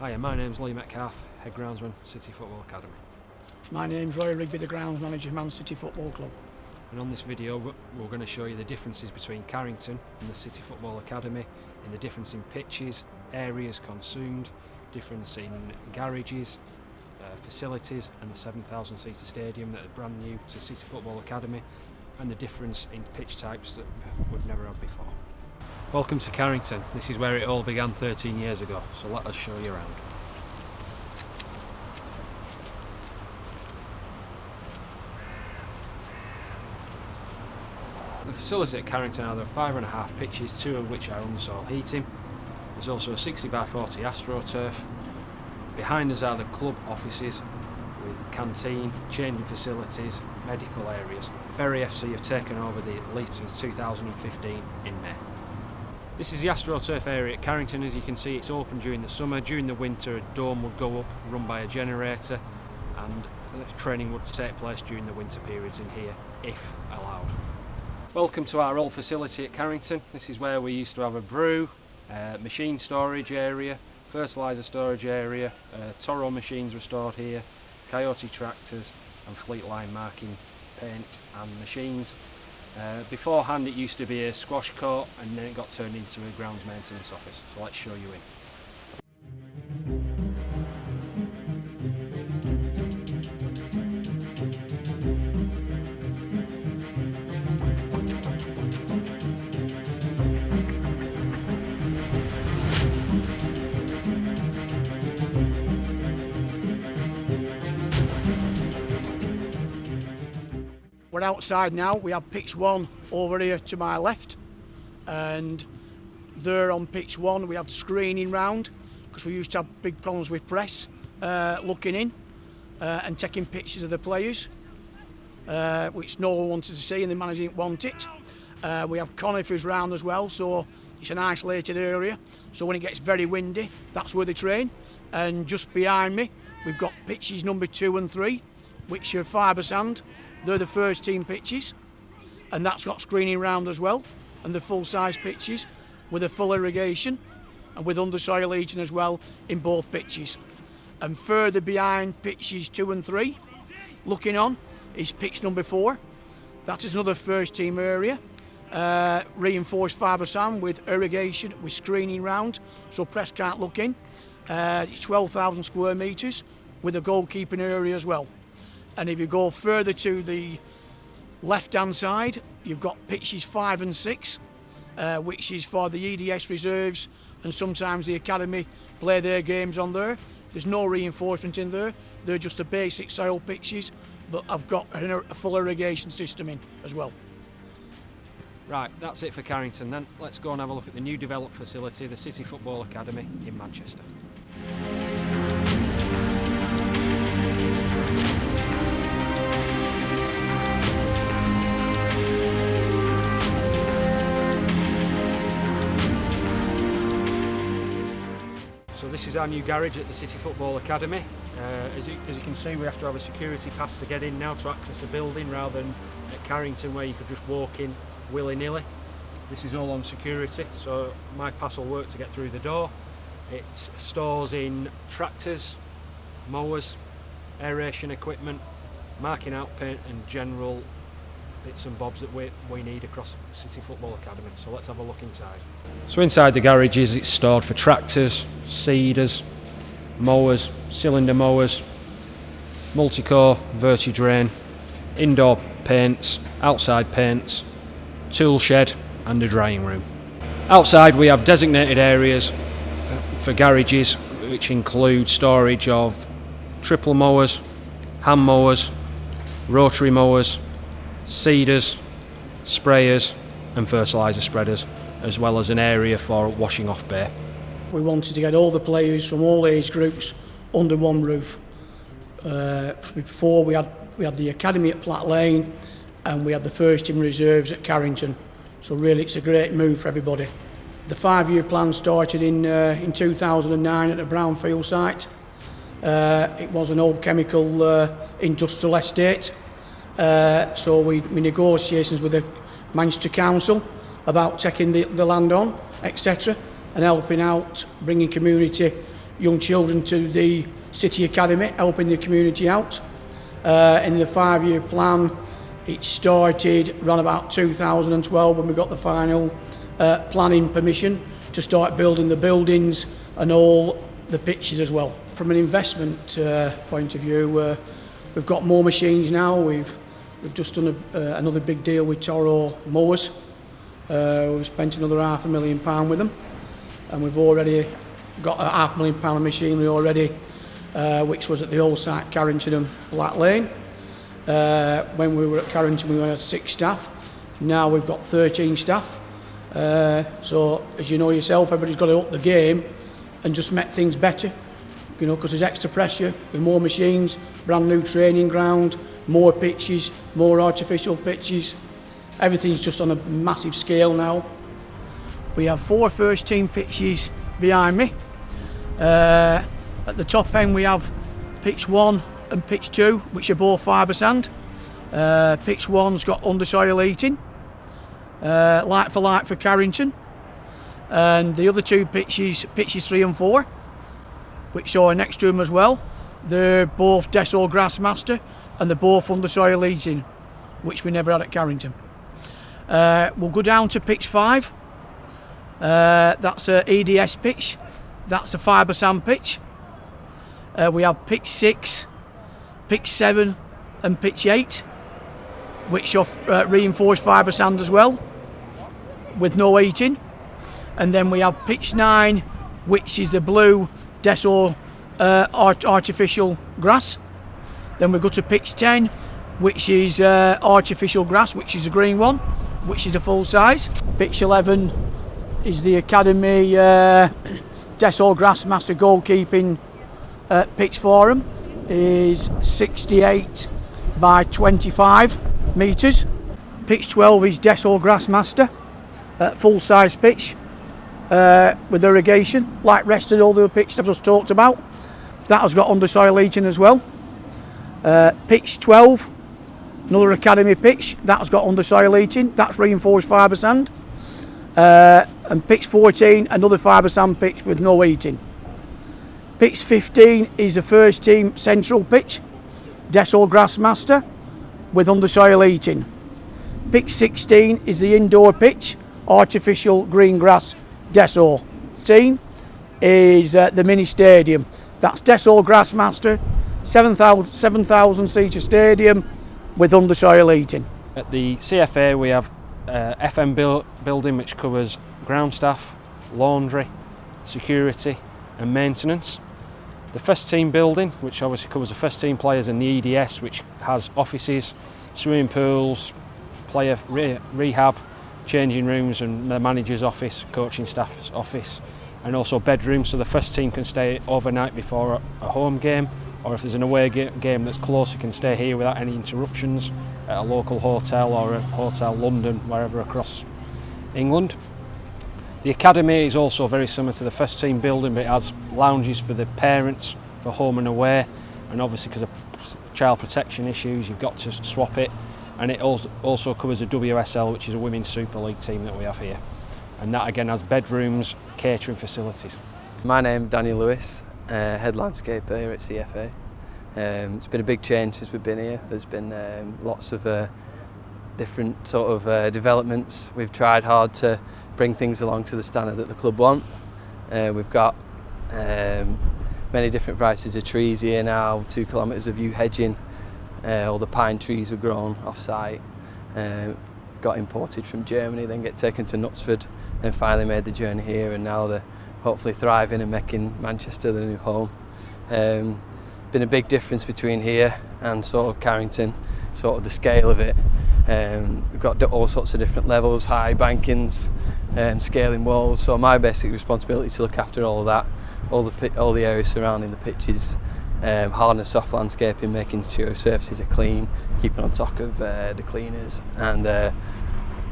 Hiya, my name's Lee Metcalfe, Head Groundsman, City Football Academy. My name's Rigby, the Grounds Manager, Man City Football Club. And on this video we're going to show you the differences between Carrington and the City Football Academy, in the difference in pitches, areas consumed, difference in garages, facilities, and the 7,000 seater stadium that are brand new to City Football Academy, and the difference in pitch types that we've never had before. Welcome to Carrington. This is where it all began 13 years ago, so let us show you around. The facility at Carrington are 5.5 pitches, 2 of which are undersoil heating. There's also a 60x40 AstroTurf. Behind us are the club offices with canteen, changing facilities, medical areas. Bury FC have taken over the lease since 2015 in May. This is the AstroTurf area at Carrington. As you can see, it's open during the summer. During the winter, a dome would go up, run by a generator, and training would take place during the winter periods in here, if allowed. Welcome to our old facility at Carrington. This is where we used to have a brew, machine storage area, fertiliser storage area, Toro machines were stored here, Coyote tractors, and fleet line marking paint and machines. Beforehand it used to be a squash court, and then it got turned into a grounds maintenance office. So let's show you in. We're outside now. We have pitch 1 over here to my left, and there on pitch 1 we have screening round, because we used to have big problems with press looking in and taking pictures of the players, which no one wanted to see and the manager didn't want it. We have conifers round as well, so it's an isolated area, so when it gets very windy that's where they train. And just behind me we've got pitches number 2 and 3, which are fibre sand. They're the first team pitches, and that's got screening round as well, and the full size pitches with a full irrigation and with undersoil heating as well in both pitches. And further behind pitches 2 and 3, looking on, is pitch number 4. That is another first team area, reinforced fibre sand with irrigation with screening round, so press can't look in. It's 12,000 square metres with a goalkeeping area as well. And if you go further to the left hand side, you've got pitches 5 and 6, which is for the EDS reserves, and sometimes the academy play their games on there. There's no reinforcement in there, they're just the basic soil pitches, but I've got a full irrigation system in as well. Right, that's it for Carrington then. Let's go and have a look at the new developed facility, the City Football Academy in Manchester. So this is our new garage at the City Football Academy. As you can see, we have to have a security pass to get in now to access a building, rather than at Carrington where you could just walk in willy-nilly. This is all on security, so my pass will work to get through the door. It stores in tractors, mowers, aeration equipment, marking out paint, and general bits and bobs that we need across City Football Academy. So let's have a look inside. So inside the garages, it's stored for tractors, seeders, mowers, cylinder mowers, multi-core, verti-drain, indoor paints, outside paints, tool shed, and a drying room. Outside we have designated areas for garages, which include storage of triple mowers, hand mowers, rotary mowers, seeders, sprayers, and fertiliser spreaders, as well as an area for washing off bay. We wanted to get all the players from all age groups under one roof. Before we had the academy at Platt Lane, and we had the first team reserves at Carrington. So really it's a great move for everybody. The 5-year plan started in 2009 at the Brownfield site. It was an old chemical industrial estate. So we negotiations with the Manchester Council about taking the land on, etc., and helping out, bringing community, young children to the City Academy, helping the community out. In the 5-year plan, it started around about 2012 when we got the final planning permission to start building the buildings and all the pitches as well. From an investment point of view, we've got more machines now. We've just done another big deal with Toro Mowers. We've spent another £500,000 with them, and we've already got a £500,000 of machinery already, which was at the old site Carrington and Platt Lane. When we were at Carrington, we had 6 staff. Now we've got 13 staff. So as you know yourself, everybody's got to up the game and just make things better, you know, because there's extra pressure with more machines, brand new training ground, more pitches, more artificial pitches. Everything's just on a massive scale now. We have 4 first team pitches behind me. At the top end we have pitch 1 and pitch 2, which are both fibre sand. Pitch 1's got undersoil heating, light for Carrington, and the other 2 pitches, pitches 3 and 4, which are next to them as well, they're both Desol Grassmaster, and they're both undersoil heating, which we never had at Carrington. We'll go down to pitch 5. That's a EDS pitch. That's a fibre sand pitch. We have pitch 6, pitch 7 and pitch 8, which are reinforced fibre sand as well, with no heating. And then we have pitch 9, which is the blue Desol artificial grass. Then we go to pitch 10, which is artificial grass, which is a green one, which is a full size. Pitch 11 is the Academy Desol Grassmaster goalkeeping pitch for them, is 68 by 25 metres. Pitch 12 is Desol Grassmaster, full size pitch with irrigation, like rest of all the pitches I've just talked about. That has got undersoil heating as well. Pitch 12, another Academy pitch, that's got undersoil heating, that's reinforced fibre sand. And pitch 14, another fibre sand pitch with no heating. Pitch 15 is the first team central pitch, Desol Grassmaster, with undersoil heating. Pitch 16 is the indoor pitch, artificial green grass, Desol. 18 is the mini stadium, that's Desol Grassmaster, 7,000 seater stadium with undersoil heating. At the CFA we have FM building, which covers ground staff, laundry, security and maintenance. The first team building, which obviously covers the first team players, and the EDS, which has offices, swimming pools, player rehab, changing rooms and the manager's office, coaching staff's office, and also bedrooms, so the first team can stay overnight before a home game, or if there's an away game that's close, you can stay here without any interruptions at a local hotel or a hotel London, wherever across England. The academy is also very similar to the first team building, but it has lounges for the parents for home and away, and obviously because of child protection issues you've got to swap it, and it also covers a WSL, which is a women's Super League team that we have here, and that again has bedrooms, catering facilities. My name's Daniel Lewis, head landscaper here at CFA. It's been a big change since we've been here. There's been lots of different sort of developments. We've tried hard to bring things along to the standard that the club want. We've got many different varieties of trees here now, 2 kilometres of yew hedging. All the pine trees were grown off-site, got imported from Germany, then get taken to Knutsford, and finally made the journey here, and now they're hopefully thriving and making Manchester the new home. Been a big difference between here and sort of Carrington, sort of the scale of it. We've got all sorts of different levels, high bankings, scaling walls. So my basic responsibility is to look after all of that, all the areas surrounding the pitches, hard and soft landscaping, making sure surfaces are clean, keeping on top of the cleaners, and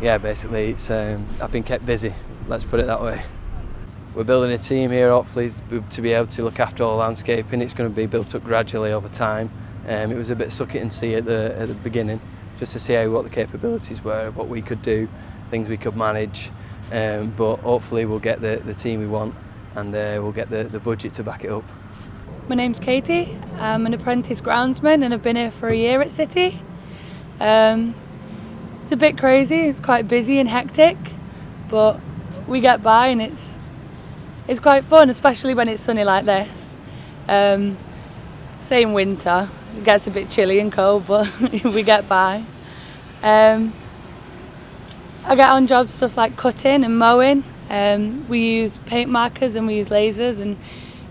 yeah, basically it's I've been kept busy, let's put it that way. We're building a team here, hopefully to be able to look after all the landscaping. It's going to be built up gradually over time. It was a bit suck it and see at the beginning, just to see what the capabilities were, what we could do, things we could manage, but hopefully we'll get the team we want, and we'll get the budget to back it up. My name's Katie, I'm an apprentice groundsman and I've been here for a year at City. It's a bit crazy, it's quite busy and hectic, but we get by and it's quite fun, especially when it's sunny like this. Say in winter, it gets a bit chilly and cold, but we get by. I get on job stuff like cutting and mowing. We use paint markers and we use lasers, and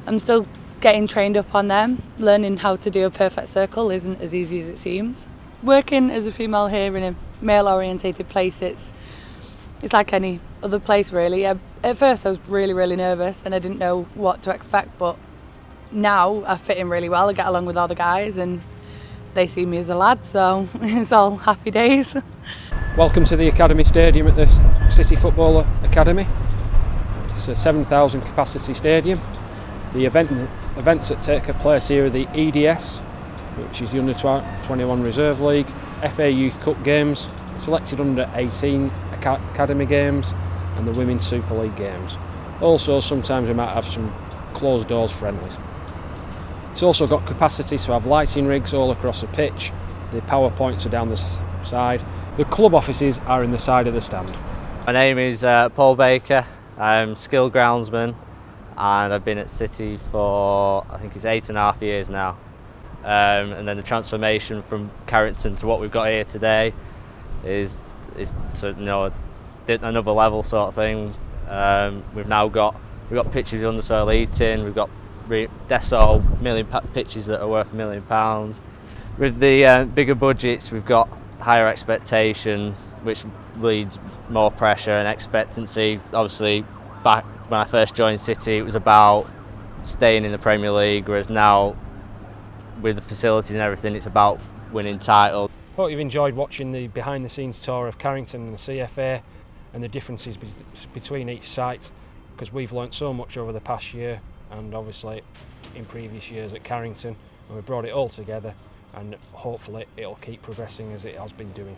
I'm still getting trained up on them. Learning how to do a perfect circle isn't as easy as it seems. Working as a female here in a male-orientated place, it's like any other place really. At first I was really nervous and I didn't know what to expect, but now I fit in really well. I get along with all the guys and they see me as a lad, so it's all happy days. Welcome to the Academy Stadium at the City Football Academy. It's a 7,000 capacity stadium. The events that take place here are the EDS, which is the Under 21 Reserve League, FA Youth Cup games, selected under 18 academy games, and the Women's Super League games. Also, sometimes we might have some closed doors friendlies. It's also got capacity to have lighting rigs all across the pitch. The power points are down the side. The club offices are in the side of the stand. My name is Paul Baker. I'm skilled groundsman and I've been at City for I think it's 8.5 years now. And then the transformation from Carrington to what we've got here today is to, you know, another level sort of thing. We've got pitches under soil heating. We've got Deso pitches that are worth £1 million. With the bigger budgets, we've got higher expectation, which leads more pressure and expectancy. Obviously, back when I first joined City, it was about staying in the Premier League, whereas now, with the facilities and everything, it's about winning titles. Hope you've enjoyed watching the behind-the-scenes tour of Carrington and the CFA and the differences between each site, because we've learnt so much over the past year and obviously in previous years at Carrington, and we brought it all together, and hopefully it'll keep progressing as it has been doing.